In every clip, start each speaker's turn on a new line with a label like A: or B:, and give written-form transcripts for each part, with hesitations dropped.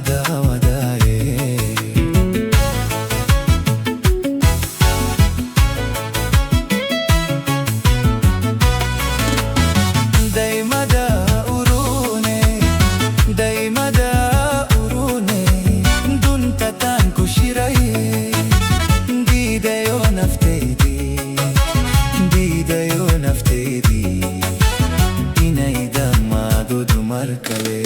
A: دايمدا وداي دايمدا urune دايمدا urune dun tatan kushirai didayo naftedi didayo naftedi inaida madudu markale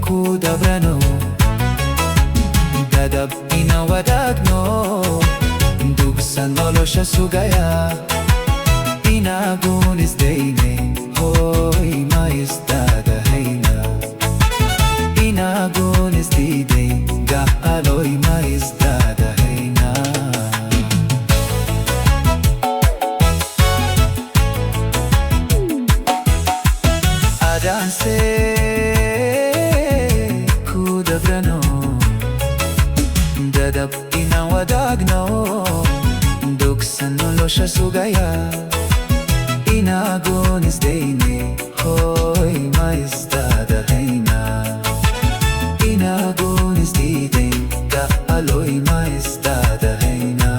A: Ku dobrano dadab ina wadagno dugsan nolosha sugaya ina gunis deine hoy mais dada heina ina gunis dide ga aloy mais dada heina adanse ku dobrano dadab ina wadagno dugsan nolosha sugaya ina gunis deine hoy mais dada heina ina gunis dide ga aloy mais dada heina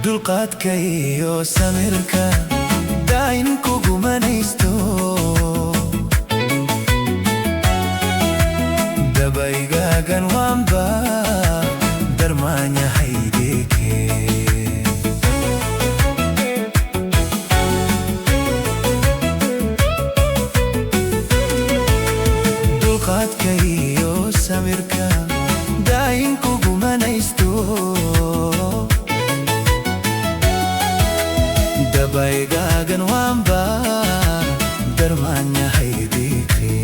A: dulqaadka iyo samirka daayin kugumanaysto dabaygaagan waanba darmaanyahaydeke dulqaadka iyo samirka daayin kugumanaysto dabaygaagan waanba darmaanyahaydeke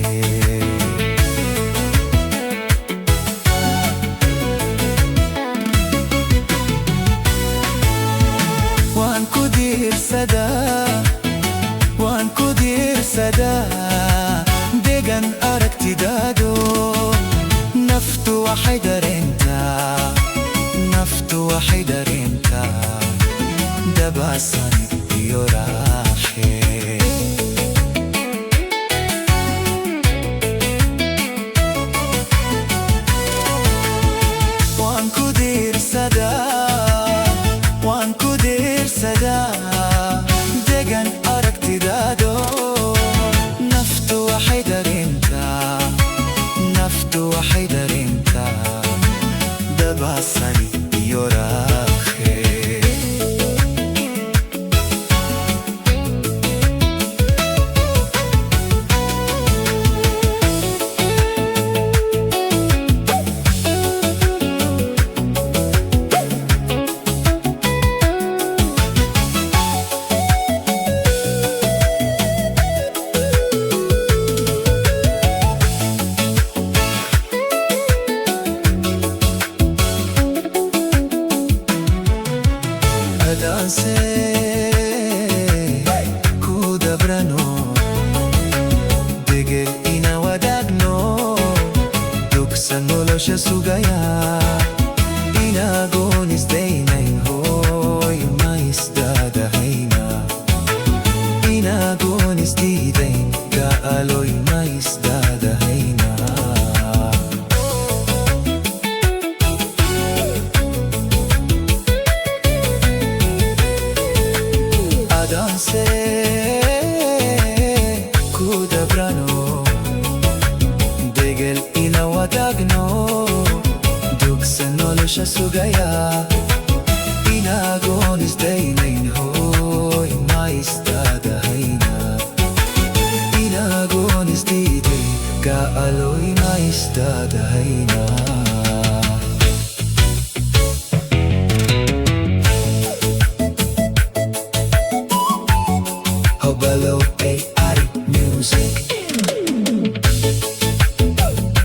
A: waan ku diirsadaa degan aragtidaado naftu waxay dareentaa dabaasan iyo raaxe waan ku diirsadaa degan aragtidaado naftu waxay dareentaa dabaasan iyo raaxe siya sugaya. Inagonis day na hoy mais dadahay na. Inagonis di day kaaloy mais dadahay na. Adanse kuda brano degel inawadagno dugsanolo siya sugaya. Inagonis day na hoy mais dadahay na. Inagonis di day kaaloy mais dadahay na. Hobalo AI Music.